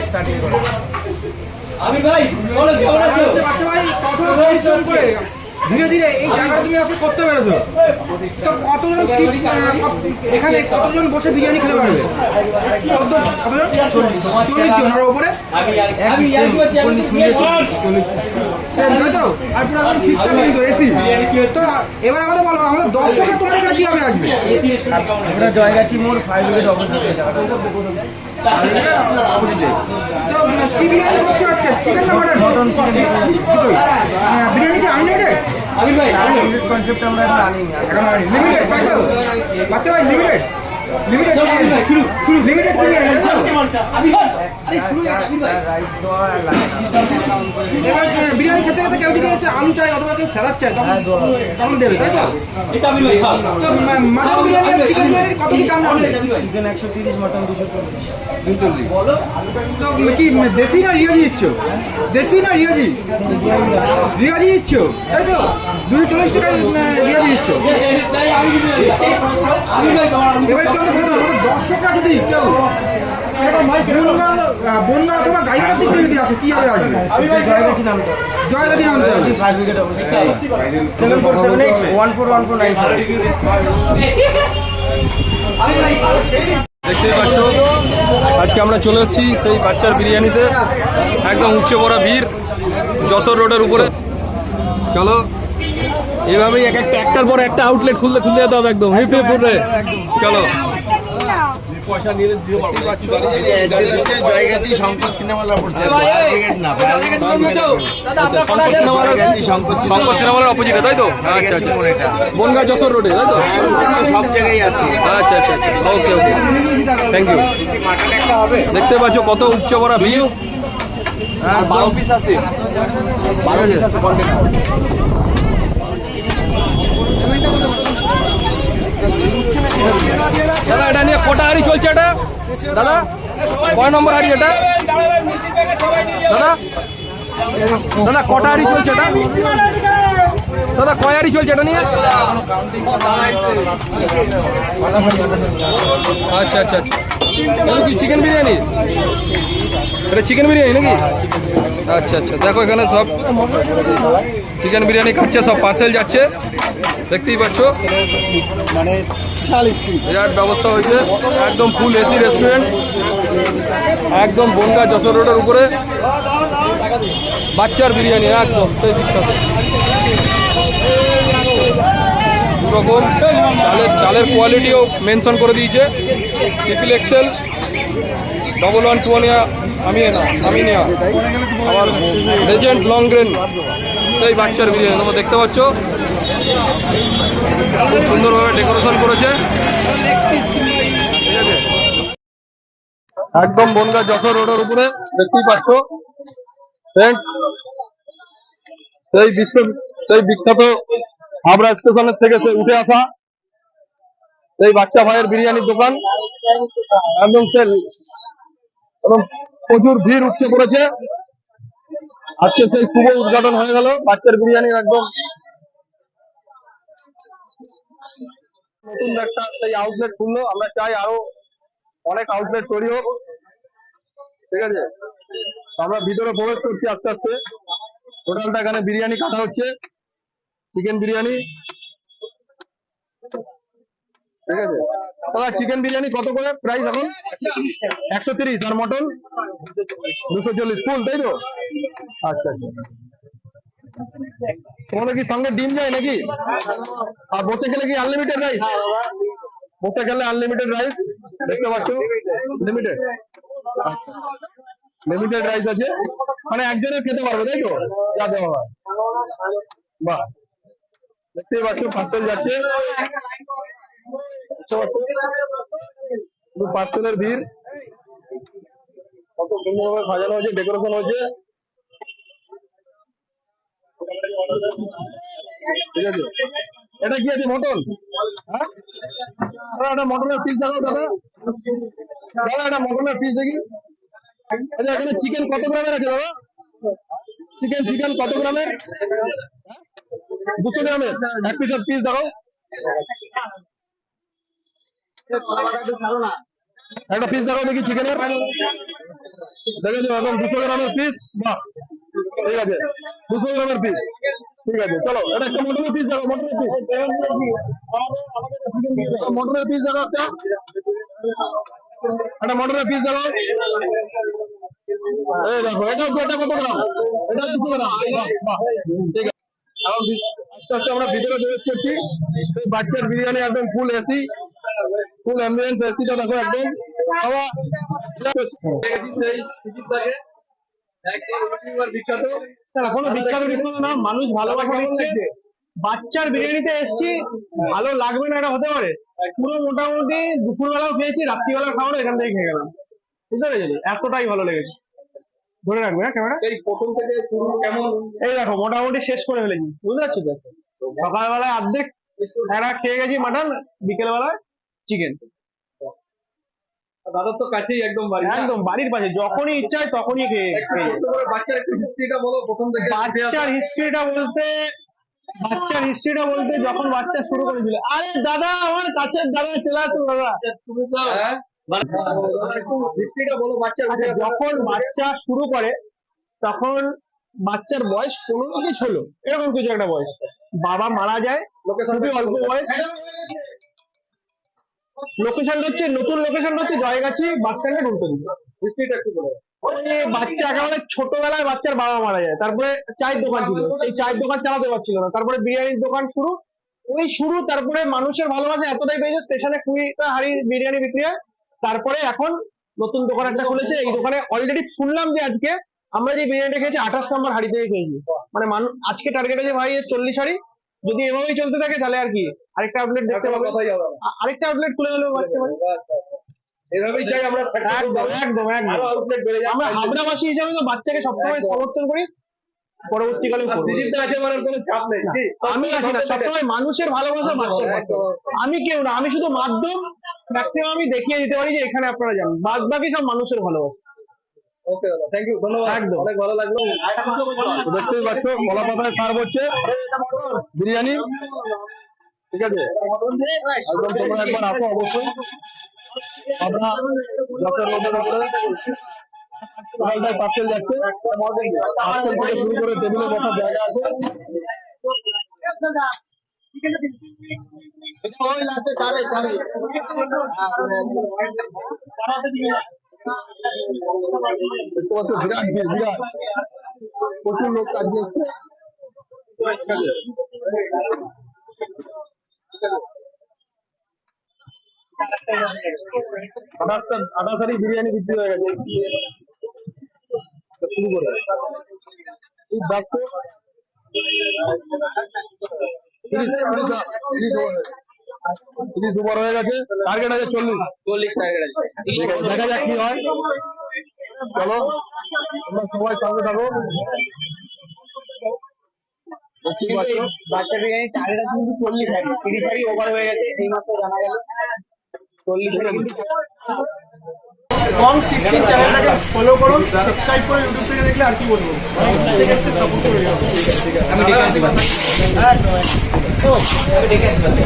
Starting করে। আমি ভাই বলো কেমন আছো? বাচ্চা ভাই কঠোর পরিশ্রম করে ধীরে ধীরে এই জায়গাটা তুমি আজকে করতে পেরেছো। তো কতজন এখানে কতজন বসে বিরিয়ানি খেতে পারবে? কতজন? 40 জনের উপরে আমি তো আর পুরো এখন ফিক্সড কিন্তু এসি। তো এবার আমাদের বলো, আমাদের দর্শকরা তোমার এখানে কিভাবে আসবে? আমরা জয়গাছি মোড় 5 উইকেট অপোজিটে জায়গাটা। তো কি বিরিয়ানি করছো আজকে? চিকেন না মটন? মটন চিকেন বিরিয়ানি কি আনলিমিটেড? আমি ভাই লিমিটেড কনসেপ্ট আমরা এখন আনিনি। এখন লিমিটেড তাই তো? বাচ্চা ভাই লিমিটেড লিমিটেড লিমিটেড বিরিয়ানি তাই তো? আমি ভাই আরে শুনো আমি ভাই রাইস দেওয়া আর লাইন। এবার বিরিয়ানি খেতে খেতে কেউ যদি হচ্ছে আলু চাই অথবা কেউ স্যালাড চাই তখন দেবে তাই তো? এটা আমি ভাই খাও। তো মাটন বিরিয়ানি আর চিকেন বিরিয়ানির কত কি দাম লাগবে? আমি ভাই চিকেন 130, মটন 240। বলো তো কি দেশি না রিয়াজি দিচ্ছ? দেশি না রিয়াজি? রিয়াজি দিচ্ছ তাই তো? 240 টাকায় রিয়াজি দিচ্ছ। তাই আমি ভাই তোমার এবার তো আমাদের দর্শকরা যদি কেউ বন্যা অথবা গাড়িটার দিক থেকে যদি আসে কিভাবে আসবে? জয়গাছি নামটা জয়গাছি নামতে হবে। 5 উইকেট অপোজিটে 7478 141494। দেখতেই পাচ্ছ আজকে আমরা চলে এসেছি সেই বাচ্চার বিরিয়ানিতে। একদম উচ্চে পড়া ভিড় যশোর রোডের উপরে। চলো এইভাবেই একটার পর একটা আউটলেট খুলতে যেতে হবে একদম হিপ হিপ উঠে। চলো জয়গাতি শঙ্কর সিনেমালা পড়ছে শঙ্কর সিনেমার অপোজিটে তাই তো? আচ্ছা আচ্ছা, বনগাঁ যশোর রোডে তাই তো? সব জায়গায় আছে। আচ্ছা আচ্ছা আচ্ছা, ওকে ওকে, থ্যাংক ইউ। দেখতে পাচ্ছ কত উচ্চ পড়া ভিড়। 12 পিস আছে, 12 পিস আছে কন্টেনার। দাদা এটা নিয়ে কটা হাড়ি চলছে এটা? দাদা কয় নম্বর হাড়ি এটা? দাদা দাদা কটা হাড়ি চলছে এটা? দাদা কয় হাড়ি চলছে এটা নিয়ে? আচ্ছা আচ্ছা আচ্ছা, এটা কি চিকেন বিরিয়ানি? এটা চিকেন বিরিয়ানি নাকি? আচ্ছা আচ্ছা, দেখো এখানে সব চিকেন বিরিয়ানি খাচ্ছে, সব পার্সেল যাচ্ছে, দেখতেই পাচ্ছ। বিরাট ব্যবস্থা হয়েছে, একদম ফুল এসি রেস্টুরেন্ট, একদম বনগাঁ যশোর রোডের উপরে বাচ্চার বিরিয়ানি একদম সেই বিখ্যাত। দুরকম চালের কোয়ালিটিও মেনশন করে দিয়েছে। ট্রিপল এক্সেল, 1121 আমি নেওয়া, আবার লেজেন্ড লং গ্রেন সেই বাচ্চার বিরিয়ানি তোমরা দেখতে পাচ্ছ। খুব সুন্দরভাবে ডেকোরেশন করেছে, ঠিক আছে, একদম বনগাঁ যশোর রোডের উপরে দেখতেই পাচ্ছ ফ্রেন্ডস। সেই বিখ্যাত হাবড়া স্টেশনের থেকে উঠে আসা এই বাচ্চা ভাইয়ের বিরিয়ানির দোকান। একদম প্রচুর ভিড় উঠছে পড়েছে। আজকে সেই শুভ উদ্ঘাটন হয়ে গেল বাচ্চার বিরিয়ানির। একদম নতুন একটা সেই আউটলেট খুললো, আমরা চাই আরো অনেক আউটলেট তৈরি হোক, ঠিক আছে। আমরা ভিতরে প্রবেশ করছি আস্তে আস্তে। টোটালটা এখানে বিরিয়ানি কাটা হচ্ছে, চিকেন বিরিয়ানি, ঠিক আছে। দাদা চিকেন বিরিয়ানি কত করে প্রাইস এখন? 130, আর মটন 240 ফুল, তাই তো? আচ্ছা আচ্ছা, তোমাদের কি সঙ্গে ডিম যায় নাকি? আর বসে গেলে কি আনলিমিটেড রাইস? বসে গেলে আনলিমিটেড রাইস দেখতে পাচ্ছ, লিমিটেড রাইস আছে, মানে একজনের খেতে পারবে তাই তো? যা দেওয়া হয়, বাহ, দেখতেই পাচ্ছ পার্সেল যাচ্ছে, পার্সেলের ভিড়, কত সুন্দরভাবে সাজানো হয়েছে, ডেকোরেশন হয়েছে, ঠিক আছে। এটা কি আছে, মটন? হ্যাঁ, একটা মটনের পিস দেখাও দাদা। দাদা একটা মটনের পিস দেখি। আচ্ছা এখানে চিকেন কত গ্রামের আছে দাদা? চিকেন কত গ্রামের? 200 গ্রামের এক পিস দেখাও। একটা পিস দেখাও দেখি চিকেনের। দেখেছো এখন 200 গ্রামের পিস। বাহ, ঠিক আছে, 200 গ্রামের পিস। ঠিক আছে, চলো এটা একটা মটনের পিস দেখো, মটনের পিস, মটনের পিস দেখো, একটা মটনের পিস দেখো। এই দেখো, এটা কত গ্রাম? এটা 200 গ্রাম। বাহ, ঠিক আছে। এখন আস্তে আস্তে আমরা ভিতরে প্রবেশ করছি। এই বাচ্চার বিরিয়ানি একদম ফুল এসি, ফুল অ্যাম্বিয়েন্স, এসিটা দেখো একদম। কোনো বিখ্যাত বিখ্যাত না, মানুষ ভালোবাসা দিচ্ছে। বাচ্চার বিরিয়ানিতে এসছি, ভালো লাগবে না এটা হতে পারে? পুরো মোটামুটি দুপুরবেলাও খেয়েছি, রাত্রিবেলা খাওয়ানো এখান থেকে খেয়ে গেলাম, বুঝতে পেরেছি? এতটাই ভালো লেগেছে। ধরে রাখবে হ্যাঁ ক্যামেরা। এই প্রথম থেকে শুরু কেমন? এই দেখো মোটামুটি শেষ করে ফেলেছি, বুঝতে পারছো তো? সকালবেলায় অর্ধেক একটা খেয়ে গেছি মাটন, বিকেল বেলায় চিকেন। দাদার তো কাছেই একদম বাড়ি, একদম বাড়ির পাশে, যখনই ইচ্ছা হয় তখনই খেয়ে। বাচ্চার একটু হিস্ট্রিটা বলো প্রথম থেকে। বাচ্চার হিস্ট্রিটা বলতে যখন বাচ্চা শুরু করেছিল, আরে দাদা আমার কাছের দাদা চলে আসুন দাদা। তুমি তো একটু হিস্ট্রিটা বলো বাচ্চার। আচ্ছা, যখন বাচ্চা শুরু করে তখন বাচ্চার বয়স 15 কি 16 এরকম কিছু একটা বয়স। বাবা মারা যায়, খুবই অল্প বয়স। লোকেশনটা হচ্ছে, নতুন লোকেশনটা হচ্ছে জয়গাছি বাস স্ট্যান্ডের উল্টো দিকে। হিস্ট্রিটা একটু বলো। বাচ্চা একেবারে ছোটবেলায় বাচ্চার বাবা মারা যায়, তারপরে চায়ের দোকান ছিল, সেই চায়ের দোকান চালাতে পারছিল না, তারপরে বিরিয়ানির দোকান শুরু, তারপরে মানুষের ভালোবাসা এতটাই পেয়েছে স্টেশনে 20টা হাড়ি বিরিয়ানি বিক্রি হয়। তারপরে এখন নতুন দোকান একটা খুলেছে। এই দোকানে অলরেডি শুনলাম যে আজকে আমরা যে বিরিয়ানিটা খেয়েছি 28 নম্বর হাড়ি থেকে খেয়েছি। মানে আজকে টার্গেট আছে ভাই 40 হাড়ি, যদি এভাবেই চলতে থাকে তাহলে আর কি আরেকটা আউটলেট দেখতে পাবো, আরেকটা আউটলেট খুলে গেল বাচ্চা ভাই। এভাবেই চাই আমরা। একদম একদম একদম। আমরা হাবড়াবাসী হিসাবে তো বাচ্চাকে সবসময় সমর্থন করি, পরবর্তীকালে আছে মানে কোনো চাপ নেই। আমি আছি না, সবসময় মানুষের ভালোবাসা বাচ্চার পাশে। আমি কেউ না, আমি শুধু মাধ্যম, ম্যাক্সিমাম আমি দেখিয়ে দিতে পারি যে এখানে আপনারা যান, বাদ বাকি সব মানুষের ভালোবাসা। ওকে দাদা, থ্যাংক ইউ, ধন্যবাদ, একদম। অনেক ভালো লাগলো। দেখতেই পাচ্ছ কলা পাতায় সার্ভ হচ্ছে বিরিয়ানি। ঠিক আছে, একদম তোমরা একবার আসো অবশ্যই। আমরা ডক্টর পার্সেল যাচ্ছে, পার্সেল থেকে শুরু করে টেবিলে বসার জায়গা আছে। দেখতে পাচ্ছ বিরাট বিরাট প্রচুর লোক কাজ করছে। আঠাশ বিরিয়ানি বিক্রি হয়ে গেছে শুরু করে। এই ব্যস্ত 30 ওভার হয়ে গেছে, টার্গেট আছে 40 টার্গেট আছে। দেখা যাক কি হয়। চলো তোমরা সবাই সঙ্গে থাকো। বাচ্চা বিরিয়ানি টার্গেট আছে কিন্তু 40 হাড়ি, 30 হাড়ি ওভার হয়ে গেছে এই মাত্র জানা গেল। 40 কম 16 চ্যানেলটাকে ফলো করুন, সাবস্ক্রাইব করে ইউটিউব থেকে দেখলে আর কি বলবো, সাপোর্ট করে যাবো। আমি ডেকে আসতে পারি, আমি ডেকে আসতে পারি।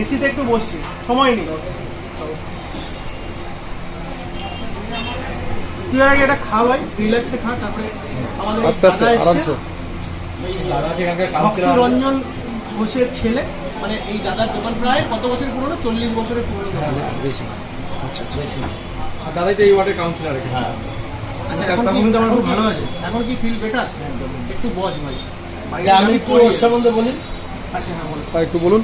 এসিতে একটু বসছি, সময় নেই। তুই আগে এটা খা ভাই, রিল্যাক্সে খা, তারপরে আমাদের ভক্ত রঞ্জন ঘোষের ছেলে, মানে এই দাদার দোকান প্রায় কত বছর পুরনো? 40 বছরের পুরনো দোকান। দাদাই তো এই ওয়ার্ডের কাউন্সিলর। হ্যাঁ, আচ্ছা, এখন কিন্তু আমার খুব ভালো আছে। এখন কি ফিল বেটার? একটু বস ভাই। আমি একটু ওর সম্বন্ধে বলি। আচ্ছা হ্যাঁ বলুন। একটু বলুন।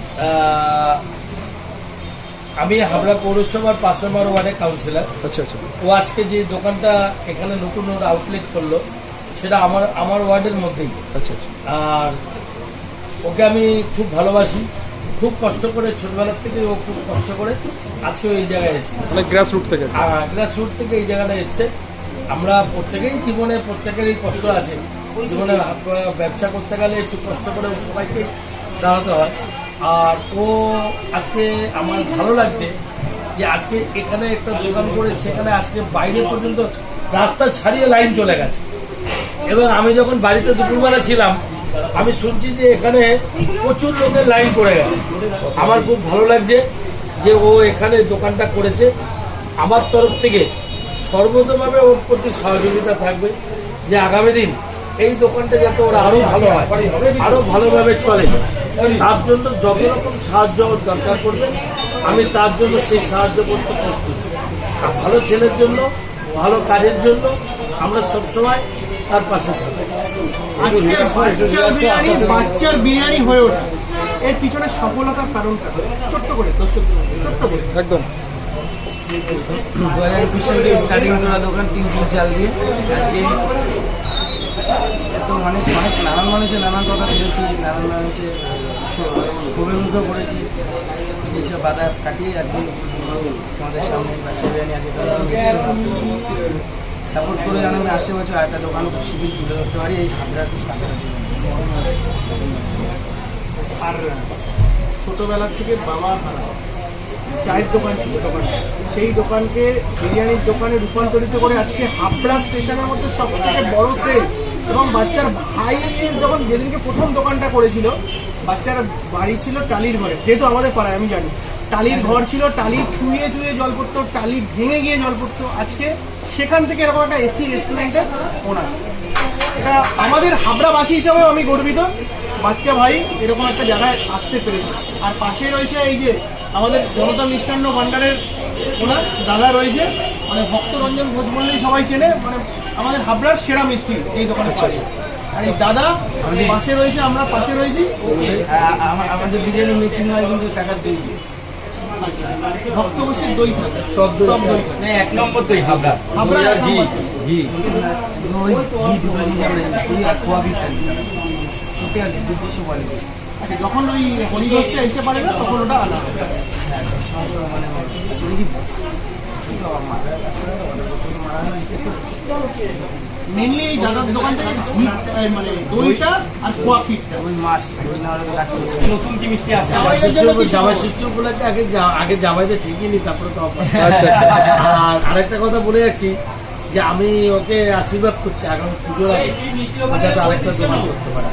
আমি হাবড়া পৌরসভার 5 নম্বর ওয়ার্ডের কাউন্সিলর। আচ্ছা আচ্ছা। ও আজকে যে দোকানটা এখানে নতুন আউটলেট করলো সেটা আমার ওয়ার্ডের মধ্যেই। আচ্ছা আচ্ছা। আর ওকে আমি খুব ভালোবাসি, খুব কষ্ট করে, ছোটবেলার থেকে ও খুব কষ্ট করে আজকে এই জায়গায় এসছে, মানে গ্রাসরুট থেকে। গ্রাসরুট থেকে এই জায়গাটা এসছে। আমরা প্রত্যেকেই জীবনে প্রত্যেকেরই কষ্ট আছে, জীবনে ব্যবসা করতে গেলে একটু কষ্ট করে সবাইকে দাঁড়াতে হয়। আর ও আজকে আমার ভালো লাগছে যে আজকে এখানে একটা দোকান করে সেখানে আজকে বাইরে পর্যন্ত রাস্তা ছাড়িয়ে লাইন চলে গেছে। এবং আমি যখন বাড়িতে দুপুরবেলা ছিলাম আমি শুনছি যে এখানে প্রচুর লোকের লাইন পড়ে গেছে। আমার খুব ভালো লাগছে যে ও এখানে দোকানটা করেছে। আমার তরফ থেকে সর্বতভাবে ওর প্রতি সহযোগিতা থাকবে যে আগামী দিন এই দোকানটা যাতে ওরা আরো ভালো হয়, আরো ভালোভাবে চলে। তার জন্য যত রকম সাহায্য ওর দরকার পড়বে আমি তার জন্য সেই সাহায্য করতে প্রস্তুত। আর ভালো ছেলের জন্য, ভালো কাজের জন্য আমরা সবসময় তার পাশে থাকবো। আজকে বাচ্চার বিরিয়ানি হয়ে ওঠা এর পিছনে সফলতার কারণটা ছোট্ট করে দর্শক ছোট্ট করে একদম 2021 সালে স্টার্টিং করা দোকান 300 চাল দিয়ে আজকে এত মানুষ নানান মানুষের নানান কথা শুনেছি, নানান মানুষের খুবই মুগ্ধ করেছি। সেই সব বাধা কাটিয়ে আজকে তোমাদের সামনে বাচ্চা বিরিয়ানি আজকে সাপোর্ট করে যেন আমি 80 বছর একটা দোকান খুব শীঘ্রই তুলে ধরতে পারি এই হাবড়ার টাকার জন্য। আর ছোটবেলা থেকে বাবা হারা চায়ের দোকান ছিল দোকান, সেই দোকানকে বিরিয়ানির দোকানে রূপান্তরিত করে আজকে হাবড়া স্টেশনের মধ্যে সব থেকে বড় সেল। এবং বাচ্চার ভাইয়ের যখন যেদিনকে প্রথম দোকানটা করেছিল বাচ্চার বাড়ি ছিল টালির ঘরে, যেহেতু আমাদের পাড়ায় আমি জানি টালির ঘর ছিল, টালি চুইয়ে চুইয়ে জল পড়তো, টালি ভেঙে গিয়ে জল পড়তো। আজকে সেখান থেকে এরকম একটা এসি রেস্টুরেন্টের ওনার। এটা আমাদের হাবড়াবাসী হিসাবেও আমি গর্বিত, বাচ্চা ভাই এরকম একটা জায়গায় আসতে পেরেছে। আর পাশে রয়েছে এই যে আমাদের জনতা মিষ্টান্ন ভান্ডারের ওনার দাদা রয়েছে, মানে ভক্তরঞ্জন ঘোষ বললেই সবাই চেনে, মানে আমাদের হাবড়ার সেরা মিষ্টি এই দোকানে পাই। আর এই দাদা পাশে রয়েছে, আমরা পাশে রয়েছি। আমাদের বিরিয়ানি মেকিং হয় কিন্তু টাকার দই আচ্ছা, ভক্তবশীর দই থাকে, টক দই থাকে। না, 1 নম্বর দই হাবড়া। হাবড়া দই আর ঘি, ঘি দই ঘি দুটো জিনিস আমরা দই আর খোয়াবি থাকি সেটা দুর্দেশ্য বলে। আচ্ছা, যখন ওই হরিঘোষটা এসে পারে না তখন ওটা আলাদা। হ্যাঁ মানে আসলে কি মেনলি এই দাদার দোকান থেকে ঘি মানে দইটা আর খোয়া ফিটটা ওই মাছ না হলে তো কাজ করছে। নতুন কি মিষ্টি আসছে? জামাই ষষ্ঠী উপলক্ষে আগে জামাইতে ঠিকই নি, তারপরে তো অফার। আচ্ছা আচ্ছা আর আরেকটা কথা বলে যাচ্ছি যে আমি ওকে আশীর্বাদ করছি আগামী পুজোর আগে যাতে আরেকটা দোকান করতে পারে।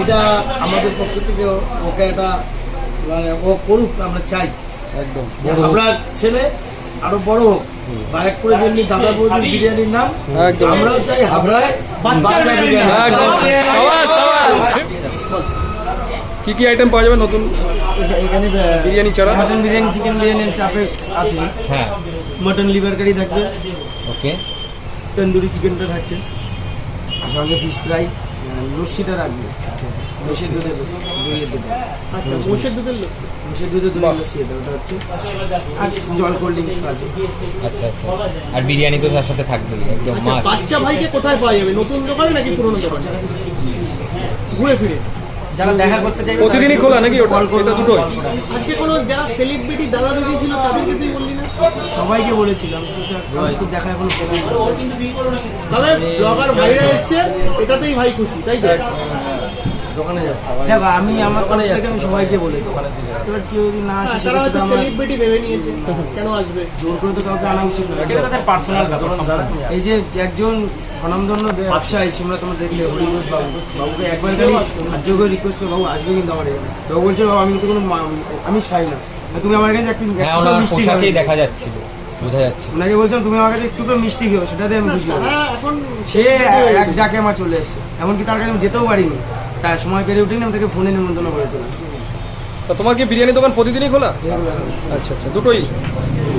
এটা আমাদের পক্ষ থেকে ওকে একটা মানে ও করুক, আমরা চাই একদম আমরা ছেলে আরো বড় হোক। বারেক করে যেমনি দাদা বৌদির বিরিয়ানির নাম, একদম। আমরাও চাই হাবড়ায় বাচ্চার বিরিয়ানি। একদম। কি কি আইটেম পাওয়া যাবে নতুন এখানে বিরিয়ানি ছাড়া? মটন বিরিয়ানি, চিকেন বিরিয়ানির চাপে আছে। হ্যাঁ, মটন লিভার কারি থাকবে, ওকে। তন্দুরি চিকেনটা থাকছে, সঙ্গে ফিশ ফ্রাই, লস্যিটা রাখবে, মোষের দুধের লস্যি, দইয়ের দুধে, আচ্ছা, মোষের দুধের লস্যি। মোষের দুধের দইয়ের লস্যি এটা ওটা হচ্ছে। আর জল কোল্ড ড্রিঙ্কস আছে। আচ্ছা আচ্ছা, আর বিরিয়ানি তো তার সাথে থাকবেই, একদম আচ্ছা, মাস্ট। বাচ্চা ভাইকে কোথায় পাওয়া যাবে? নতুন দোকানে নাকি পুরোনো দোকানে? ঘুরে ফিরে যারা দেখা করতে চাইবে প্রতিদিনই খোলা নাকি ওটা? এটা দুটোই? আজকে কোনো যারা সেলিব্রিটি দাদা দিদি ছিল তাদেরকে তুই বললি না? সবাইকে বলেছিলাম, কিন্তু দেখা এখন তবে ব্লগার ভাইরা এসছে, এটাতেই ভাই খুশি, তাই তো? দোকানে যাচ্ছে। দেখো আমি আমার তরফ থেকে আমি সবাইকে বলেছি, এবার কেউ যদি না আসে তারা হয়তো সেক্ষেত্রে আমার সেলিব্রিটি ভেবে নিয়েছে, কেন আসবে? জোর করে তো কাউকে আনা উচিত নয়। এটা তাদের পার্সোনাল ব্যাপার। এই যে একজন স্বনামধন্য ব্যবসায়ী তোমরা দেখলে হরিঘোষ বাবুকে একবার খালি সাহায্য করে রিকোয়েস্ট করে, বাবু আসবে কিন্তু আমার এখানে। বাবু বলছে, বাবু আমি কিন্তু কোনো আমি চাই না, তুমি আমার কাছে একটু হ্যাঁ, একটু ওনার মিষ্টি পোশাকেই খাবে। দেখা যাচ্ছিল, বোঝা যাচ্ছে। ওনাকে বলছিলাম তুমি আমার কাছে একটু করে মিষ্টি খেও, সেটাতে আমি খুশি হবো। তারা এখন সে এক ডাকে আমার চলে এসছে, এমনকি তার কাছে আমি যেতেও পারিনি, তাই সময় পেরে উঠিনি, আমি তাকে ফোনে নিমন্ত্রণ করেছিলাম। তা তোমার কি বিরিয়ানি দোকান প্রতিদিনই খোলা? আচ্ছা আচ্ছা, দুটোই।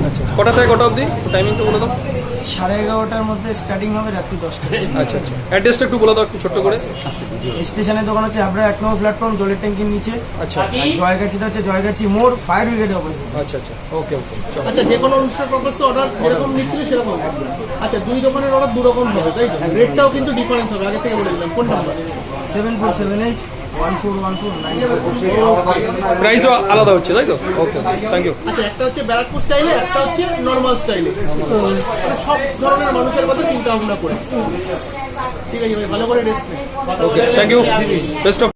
আচ্ছা, কটা থেকে কটা অবধি টাইমিংটা বলে দাও। 11:30টার মধ্যে স্টার্টিং হবে, রাত্রি 10টা। আচ্ছা আচ্ছা, অ্যাড্রেসটা একটু বলে দাও একটু ছোট্ট করে। স্টেশনের দোকান হচ্ছে হাবড়া 1 নম্বর প্ল্যাটফর্ম, জলের ট্যাঙ্কির নিচে। আচ্ছা আর জয়গাছিটা হচ্ছে জয়গাছি মোড়, ফায়ার ব্রিগেডের অপোজিট। আচ্ছা আচ্ছা, ওকে ওকে, চলো। আচ্ছা, যে কোনো অনুষ্ঠান পারপাস তো অর্ডার যেরকম নিচ্ছিল সেরকম। আচ্ছা, দুই দোকানের অর্ডার দু রকম হবে, তাই তো? রেটটাও কিন্তু ডিফারেন্স হবে, আগে থেকে বলে দিলাম। Phone number 7478141494। প্রাইসও আলাদা হচ্ছে, তাই তো? ওকে, থ্যাংক ইউ। আচ্ছা, একটা হচ্ছে ব্যারাকপুর স্টাইলে, একটা হচ্ছে নর্মাল স্টাইলে, সব ধরনের মানুষের কথা চিন্তা ভাবনা করে। ঠিক আছে ভাই, ভালো করে রেস্ট নে। ওকে, থ্যাংক ইউ, বেস্ট অফ।